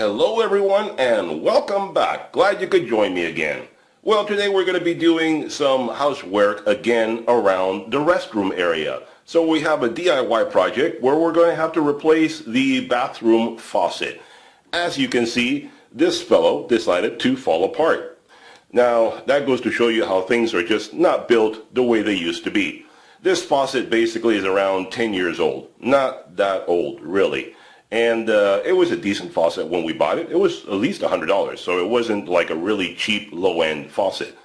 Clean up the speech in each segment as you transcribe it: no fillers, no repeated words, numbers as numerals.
Hello everyone and welcome back. Glad you could join me again. Well, today we're going to be doing some housework again around the restroom area. So we have a DIY project where we're going to have to replace the bathroom faucet. As you can see, this fellow decided to fall apart. Now, that goes to show you how things are just not built the way they used to be. This faucet basically is around 10 years old. Not that old, really. And it was a decent faucet when we bought it. It was at least $100, so it wasn't like a really cheap low-end faucet.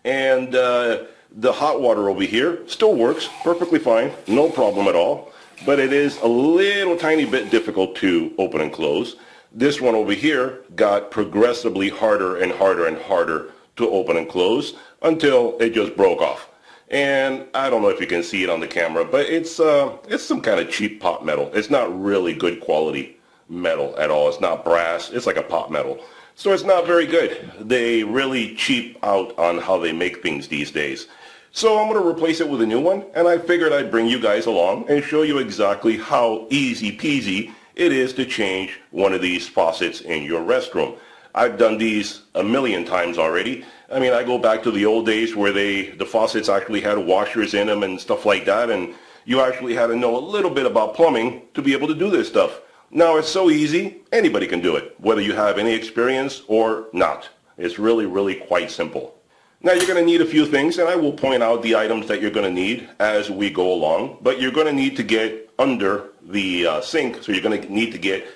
And the hot water over here still works perfectly fine, no problem at all. But it is a little tiny bit difficult to open and close. This one over here got progressively harder and harder and harder to open and close until it just broke off. And I don't know if you can see it on the camera, but it's some kind of cheap pot metal. It's not really good quality metal at all. It's not brass. It's like a pot metal. So it's not very good. They really cheap out on how they make things these days. So I'm going to replace it with a new one, and I figured I'd bring you guys along and show you exactly how easy peasy it is to change one of these faucets in your restroom. I've done these a million times already. I mean, I go back to the old days where the faucets actually had washers in them and stuff like that, and you actually had to know a little bit about plumbing to be able to do this stuff. Now it's so easy, anybody can do it, whether you have any experience or not. It's really, really quite simple. Now you're going to need a few things, and I will point out the items that you're going to need as we go along, but you're going to need to get under the sink, so you're going to need to get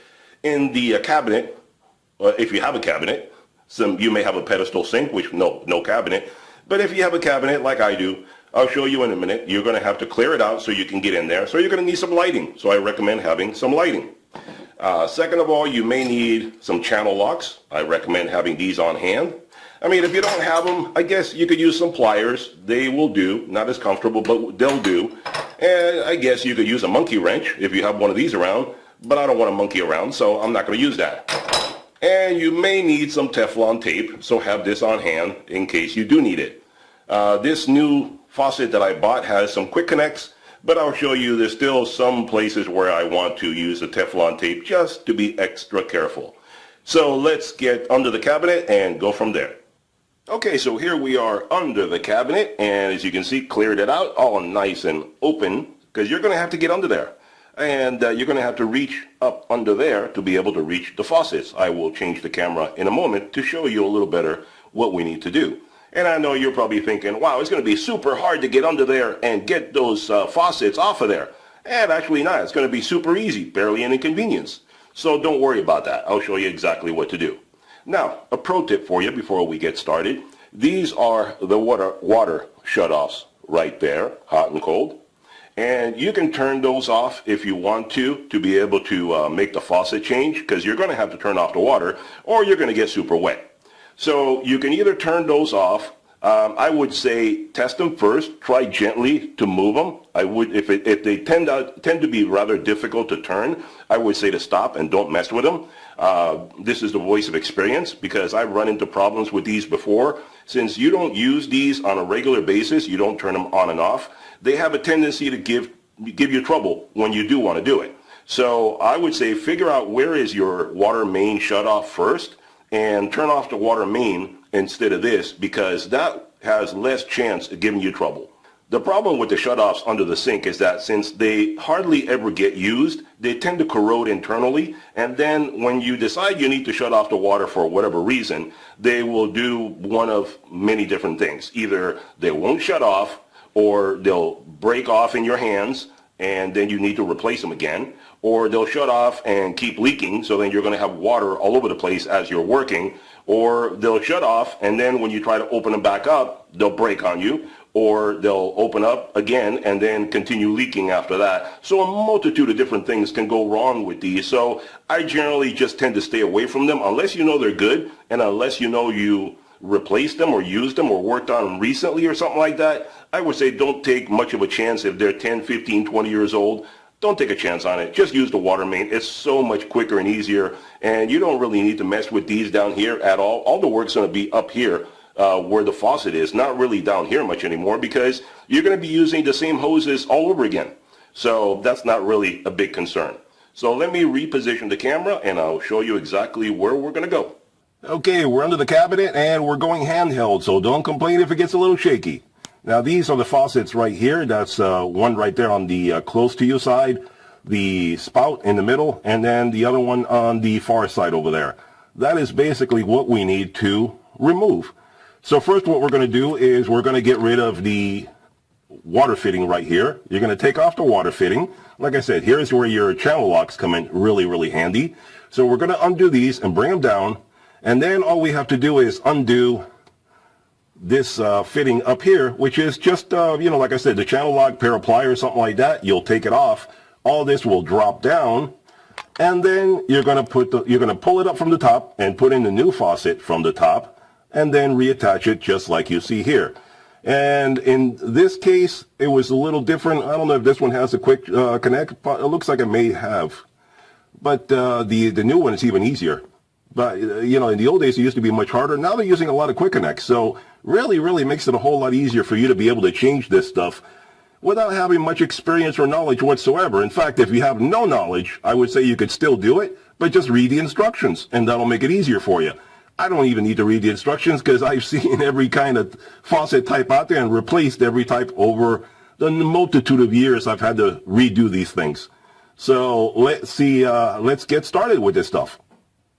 in the cabinet, if you have a cabinet. You may have a pedestal sink, which no cabinet. But if you have a cabinet like I do, I'll show you in a minute. You're going to have to clear it out so you can get in there. So you're going to need some lighting. So I recommend having some lighting. Second of all, you may need some channel locks. I recommend having these on hand. I mean, if you don't have them, I guess you could use some pliers. They will do. Not as comfortable, but they'll do. And I guess you could use a monkey wrench if you have one of these around. But I don't want to monkey around, so I'm not going to use that. And you may need some Teflon tape, so have this on hand in case you do need it. This new faucet that I bought has some quick connects, but I'll show you there's still some places where I want to use the Teflon tape just to be extra careful. So let's get under the cabinet and go from there. Okay, so here we are under the cabinet, and as you can see, cleared it out all nice and open, because you're going to have to get under there. And you're going to have to reach up under there to be able to reach the faucets. I will change the camera in a moment to show you a little better what we need to do. And I know you're probably thinking, wow, it's going to be super hard to get under there and get those faucets off of there. And actually not. It's going to be super easy, barely an inconvenience. So don't worry about that. I'll show you exactly what to do. Now, a pro tip for you before we get started. These are the water shutoffs right there, hot and cold. And you can turn those off if you want to be able to make the faucet change, because you're going to have to turn off the water or you're going to get super wet. So you can either turn those off. I would say test them first. Try gently to move them. I would, if they tend to be rather difficult to turn, I would say to stop and don't mess with them. This is the voice of experience, because I've run into problems with these before. Since you don't use these on a regular basis, you don't turn them on and off, they have a tendency to give you trouble when you do want to do it. So I would say figure out where is your water main shut off first and turn off the water main instead of this, because that has less chance of giving you trouble. The problem with the shutoffs under the sink is that since they hardly ever get used, they tend to corrode internally, and then when you decide you need to shut off the water for whatever reason, they will do one of many different things. Either they won't shut off, or they'll break off in your hands and then you need to replace them again, or they'll shut off and keep leaking, so then you're going to have water all over the place as you're working, or they'll shut off and then when you try to open them back up, they'll break on you, or they'll open up again and then continue leaking after that. So a multitude of different things can go wrong with these. So I generally just tend to stay away from them unless you know they're good, and unless you know you replaced them or used them or worked on them recently or something like that. I would say don't take much of a chance if they're 10, 15, 20 years old. Don't take a chance on it. Just use the water main. It's so much quicker and easier, and you don't really need to mess with these down here at all. All the work's going to be up here where the faucet is, not really down here much anymore, because you're going to be using the same hoses all over again. So that's not really a big concern. So let me reposition the camera and I'll show you exactly where we're going to go. Okay, we're under the cabinet and we're going handheld, so don't complain if it gets a little shaky. Now these are the faucets right here. That's one right there on the close to you side, the spout in the middle, and then the other one on the far side over there. That is basically what we need to remove. So first what we're going to do is we're going to get rid of the water fitting right here. You're going to take off the water fitting. Like I said, here's where your channel locks come in really, really handy. So we're going to undo these and bring them down. And then all we have to do is undo this fitting up here, which is just, like I said, the channel lock, pair of pliers, something like that. You'll take it off. All this will drop down. And then you're going to pull it up from the top and put in the new faucet from the top and then reattach it just like you see here. And in this case, it was a little different. I don't know if this one has a quick connect, but it looks like it may have. But the new one is even easier. But, in the old days, it used to be much harder. Now they're using a lot of quick connects. So really, really makes it a whole lot easier for you to be able to change this stuff without having much experience or knowledge whatsoever. In fact, if you have no knowledge, I would say you could still do it, but just read the instructions, and that'll make it easier for you. I don't even need to read the instructions because I've seen every kind of faucet type out there and replaced every type over the multitude of years I've had to redo these things. So let's get started with this stuff.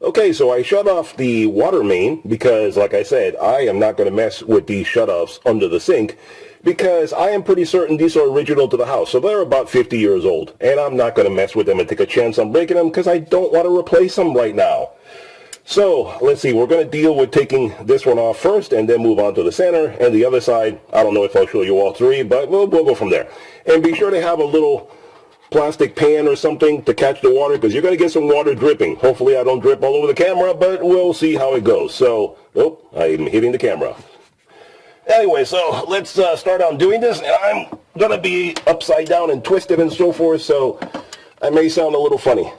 Okay, so I shut off the water main because, like I said, I am not going to mess with these shutoffs under the sink because I am pretty certain these are original to the house. So they're about 50 years old, and I'm not going to mess with them and take a chance on breaking them because I don't want to replace them right now. So let's see, we're going to deal with taking this one off first and then move on to the center and the other side. I don't know if I'll show you all three, but we'll go from there. And be sure to have a little plastic pan or something to catch the water because you're going to get some water dripping. Hopefully I don't drip all over the camera, but we'll see how it goes. So, I'm hitting the camera. Anyway, so let's start on doing this. And I'm going to be upside down and twisted and so forth, so I may sound a little funny.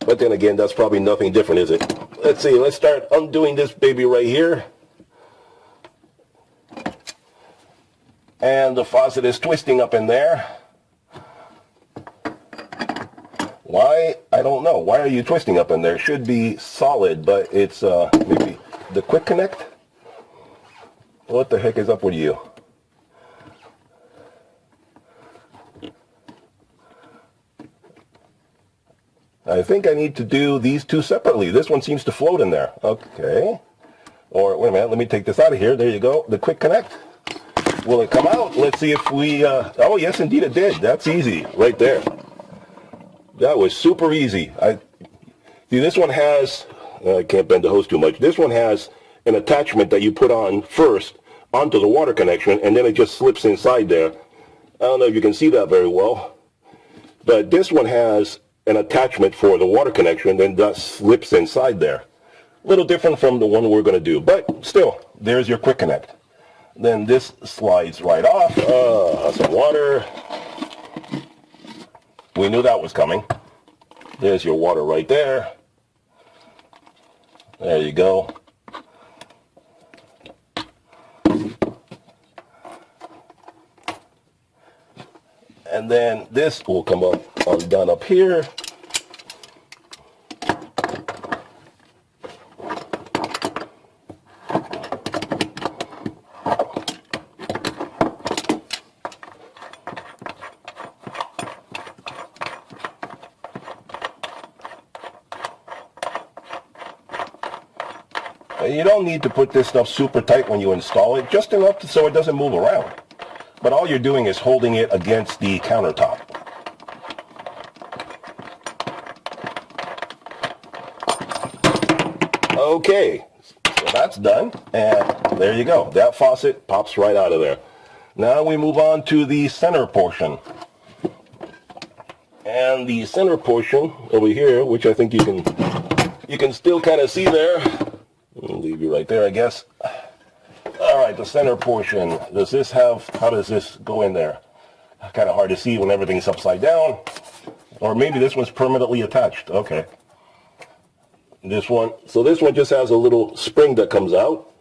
But then again, that's probably nothing different, is it? Let's see, let's start undoing this baby right here. And the faucet is twisting up in there. Why? I don't know. Why are you twisting up in there? It should be solid, but it's maybe the quick connect? What the heck is up with you? I think I need to do these two separately. This one seems to float in there. Okay. Or, wait a minute, let me take this out of here. There you go. The quick connect. Will it come out? Let's see if we, oh yes, indeed it did. That's easy, right there. That was super easy. See, this one has, I can't bend the hose too much. This one has an attachment that you put on first onto the water connection, and then it just slips inside there. I don't know if you can see that very well, but this one has an attachment for the water connection, then that slips inside there. A little different from the one we're going to do, but still, there's your quick connect. Then this slides right off. Some water. We knew that was coming. There's your water right there. There you go. And then this will come up undone up here. You don't need to put this stuff super tight when you install it, just enough so it doesn't move around. But all you're doing is holding it against the countertop. Okay, so that's done, and there you go. That faucet pops right out of there. Now we move on to the center portion. And the center portion over here, which I think you can still kind of see there. I'll leave you right there, I guess. All right, the center portion. Does this have, how does this go in there? Kind of hard to see when everything's upside down. Or maybe this one's permanently attached. Okay. This one, so this one just has a little spring that comes out.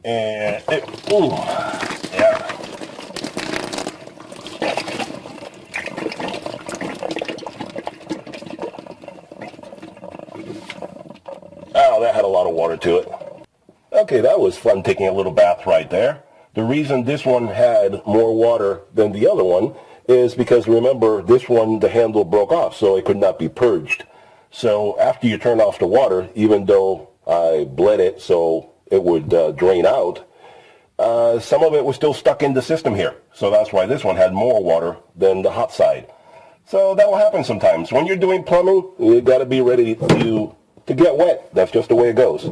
And yeah. to it. Okay, that was fun taking a little bath right there. The reason this one had more water than the other one is because, remember, this one, the handle broke off, so it could not be purged. So after you turn off the water, even though I bled it so it would drain out, some of it was still stuck in the system here. So that's why this one had more water than the hot side. So that will happen sometimes. When you're doing plumbing, you got to be ready to get wet. That's just the way it goes.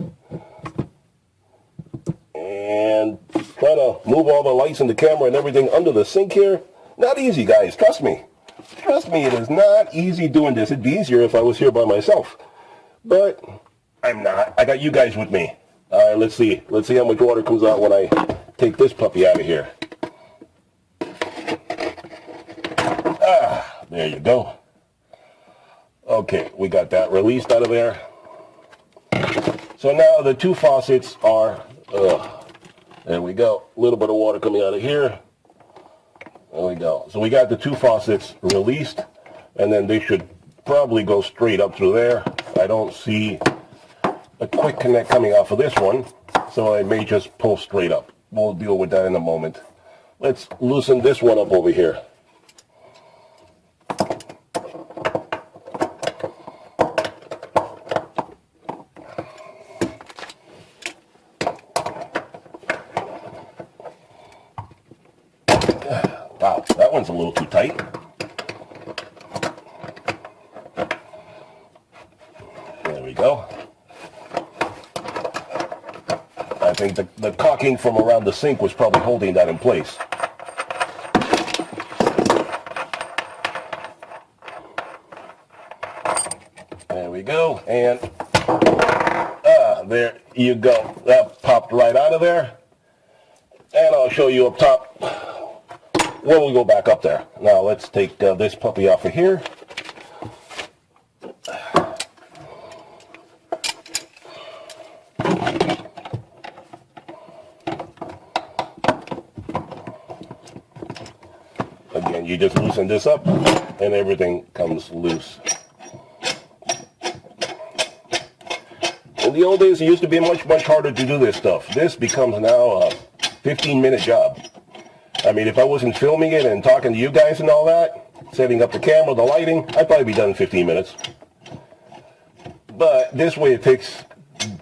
And try to move all the lights and the camera and everything under the sink here. Not easy, guys. Trust me. Trust me, it is not easy doing this. It'd be easier if I was here by myself. But I'm not. I got you guys with me. All right, let's see. Let's see how much water comes out when I take this puppy out of here. There you go. Okay, we got that released out of there. So now the two faucets are, there we go. A little bit of water coming out of here. There we go. So we got the two faucets released, and then they should probably go straight up through there. I don't see a quick connect coming off of this one, so I may just pull straight up. We'll deal with that in a moment. Let's loosen this one up over here. Wow, that one's a little too tight. There we go. I think the caulking from around the sink was probably holding that in place. There we go, and there you go. That popped right out of there. And I'll show you up top when we go back up there. Now let's take this puppy off of here. Again, you just loosen this up and everything comes loose. In the old days, it used to be much harder to do this stuff. This becomes now a 15-minute job. I mean, if I wasn't filming it and talking to you guys and all that, setting up the camera, the lighting, I'd probably be done in 15 minutes. But this way it takes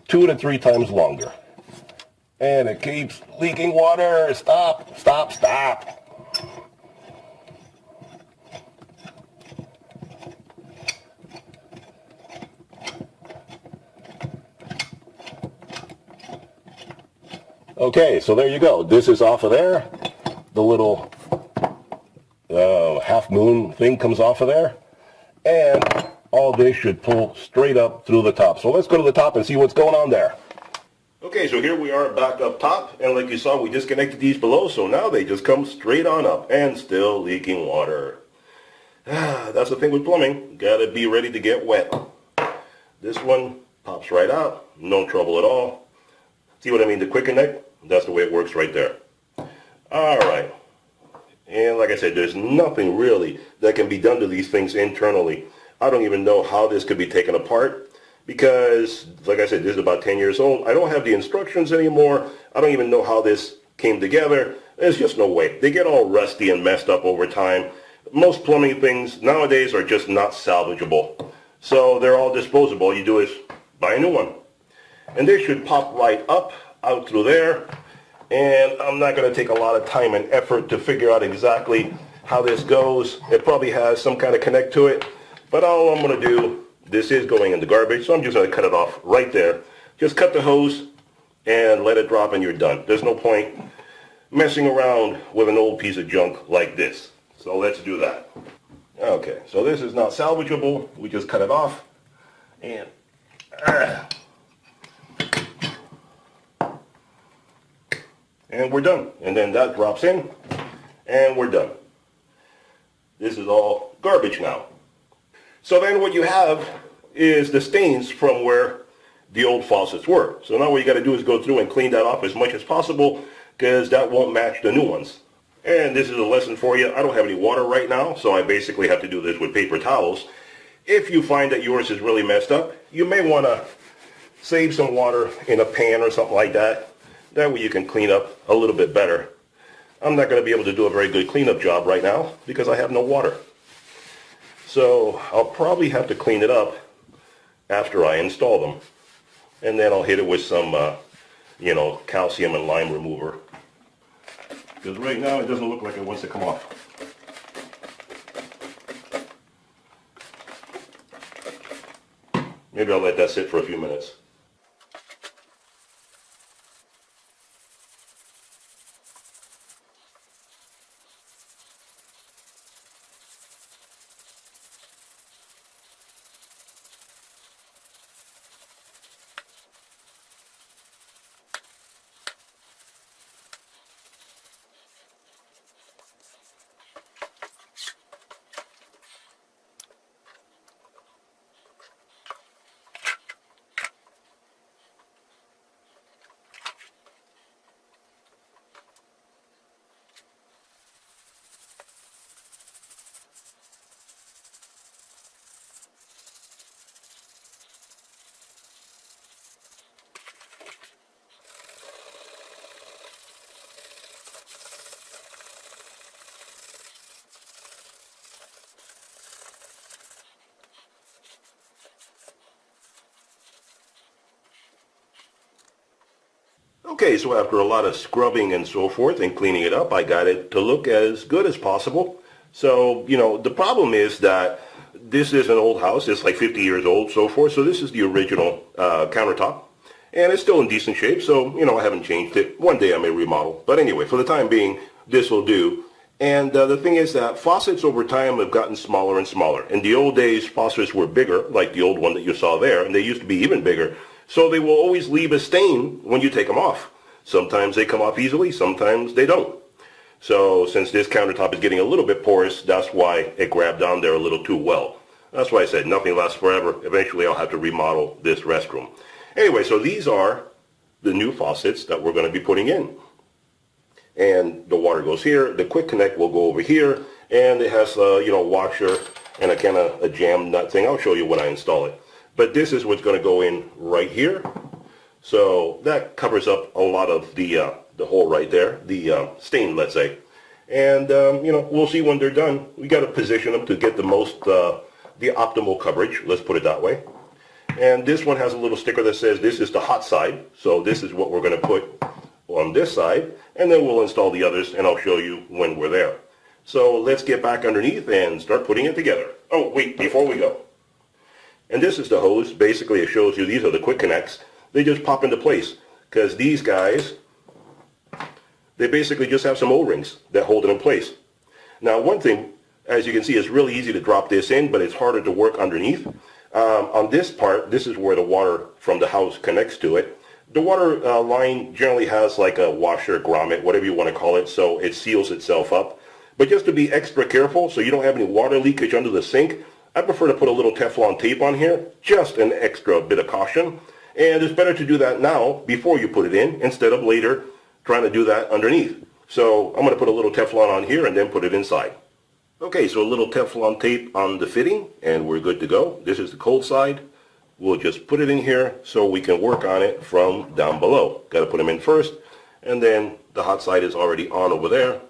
2 to 3 times longer. And it keeps leaking water. Stop, stop, stop. Okay, so there you go. This is off of there. The little half moon thing comes off of there. And all this should pull straight up through the top. So let's go to the top and see what's going on there. Okay, so here we are back up top. And like you saw, we disconnected these below. So now they just come straight on up and still leaking water. That's the thing with plumbing. Gotta be ready to get wet. This one pops right out. No trouble at all. See what I mean? The quick connect? That's the way it works right there. Alright, and like I said, there's nothing really that can be done to these things internally. I don't even know how this could be taken apart because, like I said, this is about 10 years old. I don't have the instructions anymore. I don't even know how this came together. There's just no way. They get all rusty and messed up over time. Most plumbing things nowadays are just not salvageable. So they're all disposable. All you do is buy a new one. And they should pop right up, out through there. And I'm not going to take a lot of time and effort to figure out exactly how this goes. It probably has some kind of connect to it. But all I'm going to do, this is going in the garbage, so I'm just going to cut it off right there. Just cut the hose and let it drop and you're done. There's no point messing around with an old piece of junk like this. So let's do that. Okay, so this is not salvageable. We just cut it off. And we're done. And then that drops in, and we're done. This is all garbage now. So then what you have is the stains from where the old faucets were. So now what you got to do is go through and clean that off as much as possible because that won't match the new ones. And this is a lesson for you. I don't have any water right now, so I basically have to do this with paper towels. If you find that yours is really messed up, you may want to save some water in a pan or something like that. That way you can clean up a little bit better. I'm not going to be able to do a very good cleanup job right now because I have no water. So I'll probably have to clean it up after I install them. And then I'll hit it with some, calcium and lime remover. Because right now it doesn't look like it wants to come off. Maybe I'll let that sit for a few minutes. Okay, so after a lot of scrubbing and so forth and cleaning it up, I got it to look as good as possible. So, the problem is that this is an old house. It's like 50 years old, so forth. So this is the original countertop. And it's still in decent shape, so, I haven't changed it. One day I may remodel. But anyway, for the time being, this will do. And the thing is that faucets over time have gotten smaller and smaller. In the old days, faucets were bigger, like the old one that you saw there, and they used to be even bigger. So they will always leave a stain when you take them off. Sometimes they come off easily, sometimes they don't. So since this countertop is getting a little bit porous, that's why it grabbed on there a little too well. That's why I said nothing lasts forever. Eventually I'll have to remodel this restroom. Anyway, so these are the new faucets that we're going to be putting in. And the water goes here, the quick connect will go over here, and it has a washer and a kind of a jam nut thing. I'll show you when I install it. But this is what's going to go in right here. So that covers up a lot of the hole right there, the stain, let's say. And, we'll see when they're done. We got to position them to get the most, the optimal coverage, let's put it that way. And this one has a little sticker that says this is the hot side. So this is what we're going to put on this side. And then we'll install the others, and I'll show you when we're there. So let's get back underneath and start putting it together. Oh, wait, before we go. And this is the hose. Basically, it shows you these are the quick connects. They just pop into place because these guys, they basically just have some O-rings that hold it in place. Now, one thing, as you can see, it's really easy to drop this in, but it's harder to work underneath. On this part, this is where the water from the house connects to it. The water line generally has like a washer, grommet, whatever you want to call it, so it seals itself up. But just to be extra careful so you don't have any water leakage under the sink, I prefer to put a little Teflon tape on here, just an extra bit of caution. And it's better to do that now before you put it in instead of later trying to do that underneath. So I'm going to put a little Teflon on here and then put it inside. Okay, so a little Teflon tape on the fitting and we're good to go. This is the cold side. We'll just put it in here so we can work on it from down below. Got to put them in first, and then the hot side is already on over there.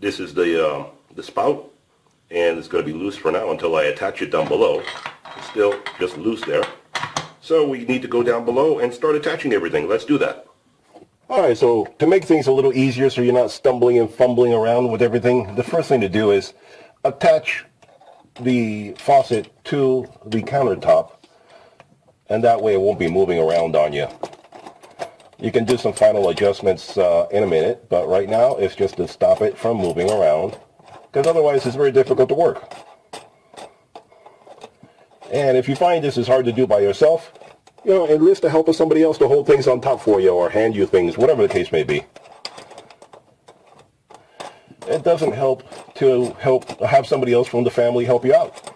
This is the spout, and it's going to be loose for now until I attach it down below. It's still just loose there. So we need to go down below and start attaching everything. Let's do that. Alright, so to make things a little easier so you're not stumbling and fumbling around with everything, the first thing to do is attach the faucet to the countertop, and that way it won't be moving around on you. You can do some final adjustments in a minute, but right now it's just to stop it from moving around, because otherwise it's very difficult to work. And if you find this is hard to do by yourself, enlist the help of somebody else to hold things on top for you or hand you things, whatever the case may be. It doesn't help to have somebody else from the family help you out.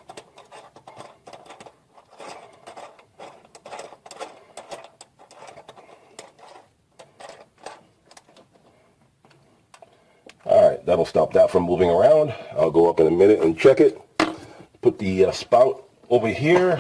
Alright, that'll stop that from moving around. I'll go up in a minute and check it. Put the spout over here.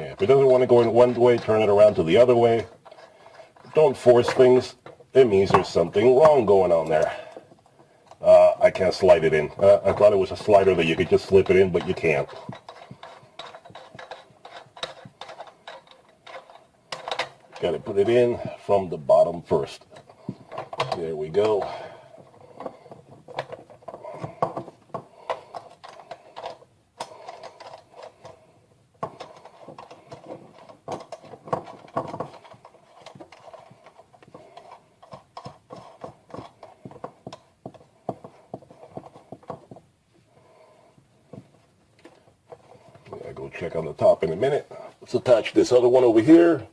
If it doesn't want to go in one way, turn it around to the other way. Don't force things. It means there's something wrong going on there. I can't slide it in. I thought it was a slider that you could just slip it in, but you can't. Got to put it in from the bottom first. There we go. I'll go check on the top in a minute. Let's attach this other one over here.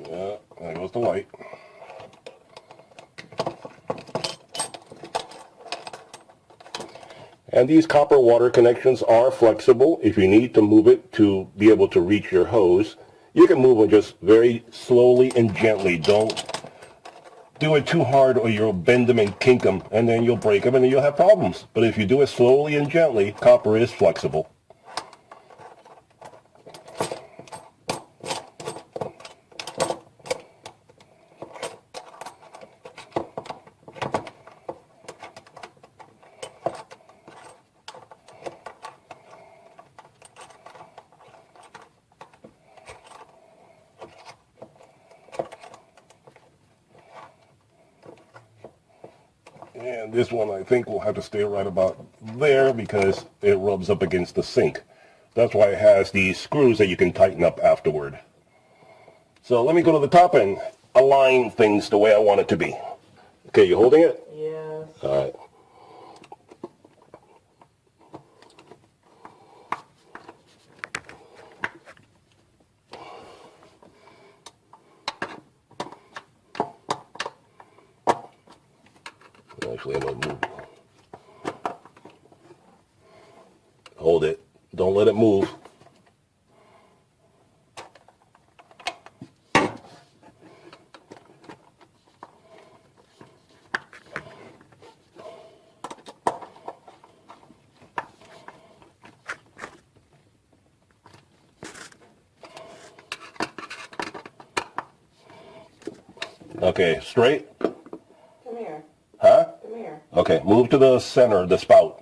Yeah, there goes the light. And these copper water connections are flexible. If you need to move it to be able to reach your hose, you can move them just very slowly and gently. Don't do it too hard or you'll bend them and kink them, and then you'll break them and then you'll have problems. But if you do it slowly and gently, copper is flexible. And this one I think will have to stay right about there because it rubs up against the sink. That's why it has these screws that you can tighten up afterward. So let me go to the top and align things the way I want it to be. Okay, you holding it? Yes. All right. Actually, I'm going to move. Hold it. Don't let it move. Okay, straight? Come here. Huh? Come here. Okay, move to the center, the spout.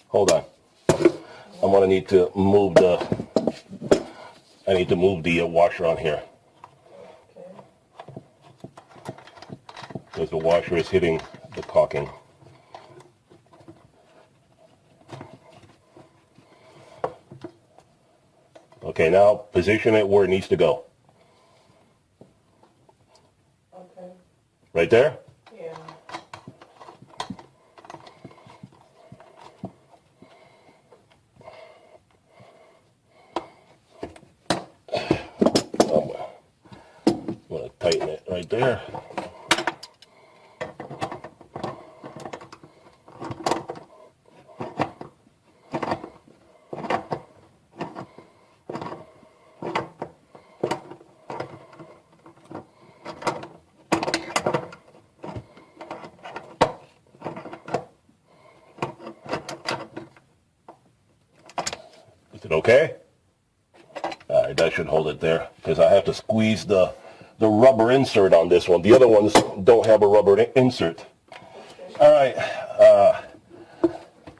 Hold on. I'm gonna need to move the washer on here. Because the washer is hitting the caulking. Okay, now position it where it needs to go. Okay. Right there? Yeah. I'm gonna tighten it right there. Is it okay? All right, that should hold it there because I have to squeeze the rubber insert on this one. The other ones don't have a rubber insert. All right,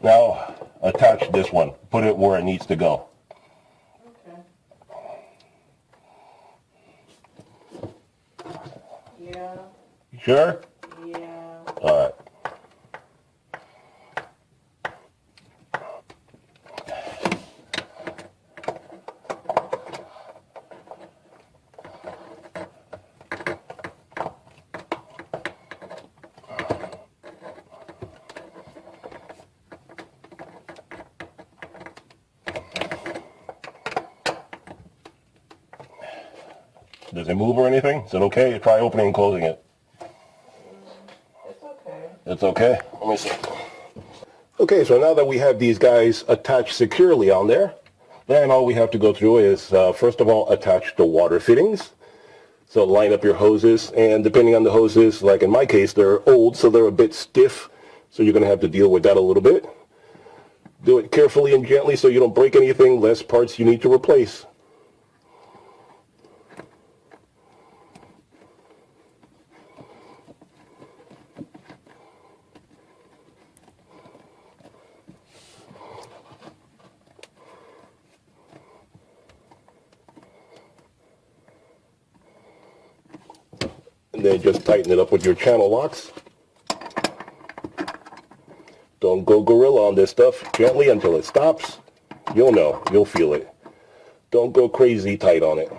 now attach this one. Put it where it needs to go. Okay. Yeah. You sure? Yeah. All right. Does it move or anything? Is it okay? Try opening and closing it. It's okay. It's That's okay. Let me see. Okay, so now that we have these guys attached securely on there, then all we have to go through is, first of all, attach the water fittings. So line up your hoses, and depending on the hoses, like in my case, they're old, so they're a bit stiff, so you're going to have to deal with that a little bit. Do it carefully and gently so you don't break anything, less parts you need to replace. And then just tighten it up with your channel locks. Don't go gorilla on this stuff. Gently until it stops. You'll know. You'll feel it. Don't go crazy tight on it.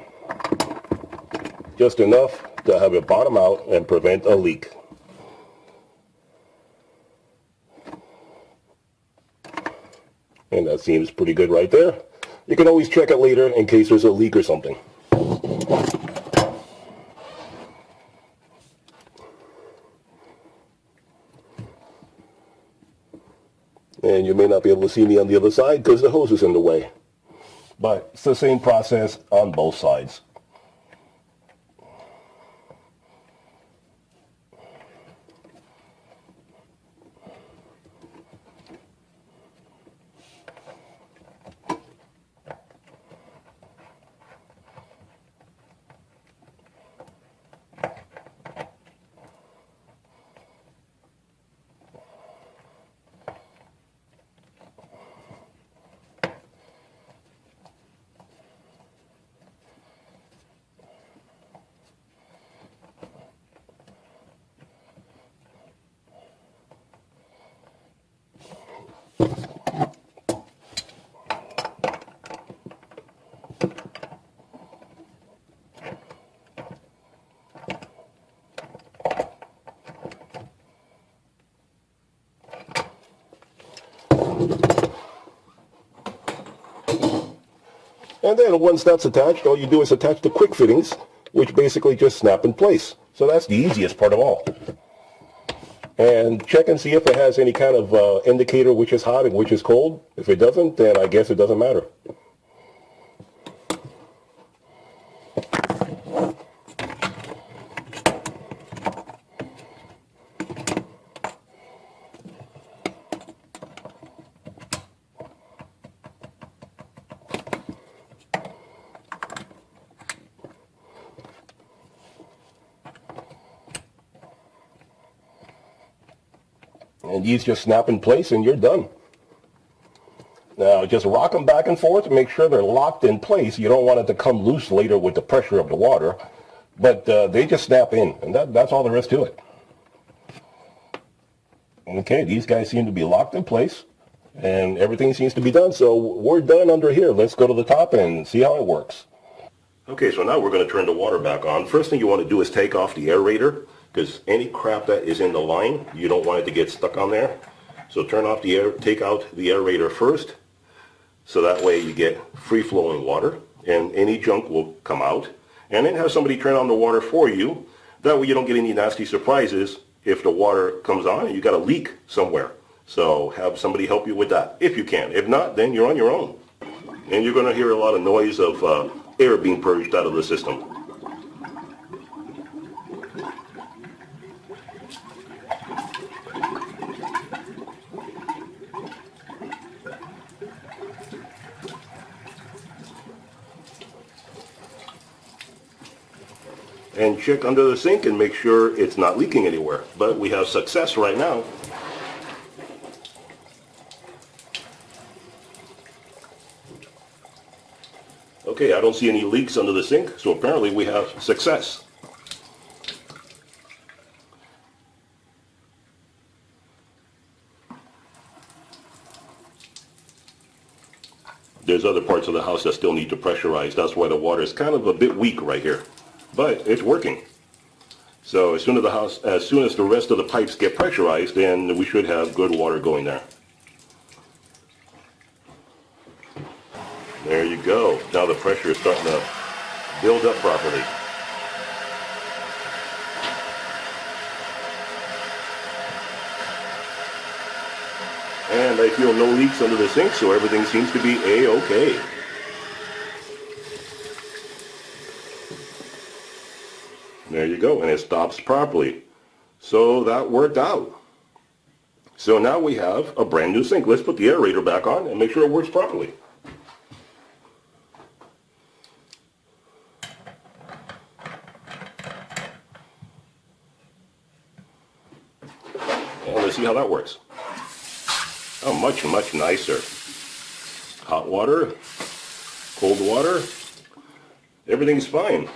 Just enough to have it bottom out and prevent a leak. And that seems pretty good right there. You can always check it later in case there's a leak or something. And you may not be able to see me on the other side because the hose is in the way. But it's the same process on both sides. And then once that's attached, all you do is attach the quick fittings, which basically just snap in place. So that's the easiest part of all. And check and see if it has any kind of indicator which is hot and which is cold. If it doesn't, then I guess it doesn't matter. And these just snap in place and you're done. Now just rock them back and forth to make sure they're locked in place. You don't want it to come loose later with the pressure of the water. But they just snap in, and that's all there is to it. Okay, these guys seem to be locked in place, and everything seems to be done. So we're done under here. Let's go to the top and see how it works. Okay, so now we're going to turn the water back on. First thing you want to do is take off the aerator, because any crap that is in the line, you don't want it to get stuck on there. So turn off the air, take out the aerator first, so that way you get free-flowing water, and any junk will come out. And then have somebody turn on the water for you. That way you don't get any nasty surprises if the water comes on and you got a leak somewhere. So have somebody help you with that, if you can. If not, then you're on your own. And you're going to hear a lot of noise of air being purged out of the system. And check under the sink and make sure it's not leaking anywhere. But we have success right now. Okay, I don't see any leaks under the sink, so apparently we have success. There's other parts of the house that still need to pressurize. That's why the water is kind of a bit weak right here. But it's working. So as soon as the rest of the pipes get pressurized, then we should have good water going there. There you go. Now the pressure is starting to build up properly. And I feel no leaks under the sink, so everything seems to be A-okay. There you go, and it stops properly. So that worked out. So now we have a brand new sink. Let's put the aerator back on and make sure it works properly. And let's see how that works. Oh, much, much nicer. Hot water, cold water, everything's fine.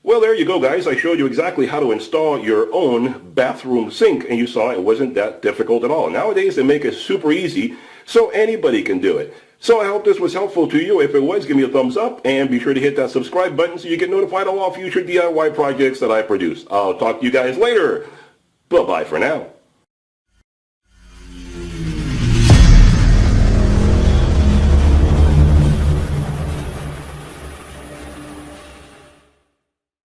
Well, there you go, guys. I showed you exactly how to install your own bathroom sink, and you saw it wasn't that difficult at all. Nowadays, they make it super easy, so anybody can do it. So I hope this was helpful to you. If it was, give me a thumbs up, and be sure to hit that subscribe button so you get notified of all future DIY projects that I produce. I'll talk to you guys later. Bye-bye for now.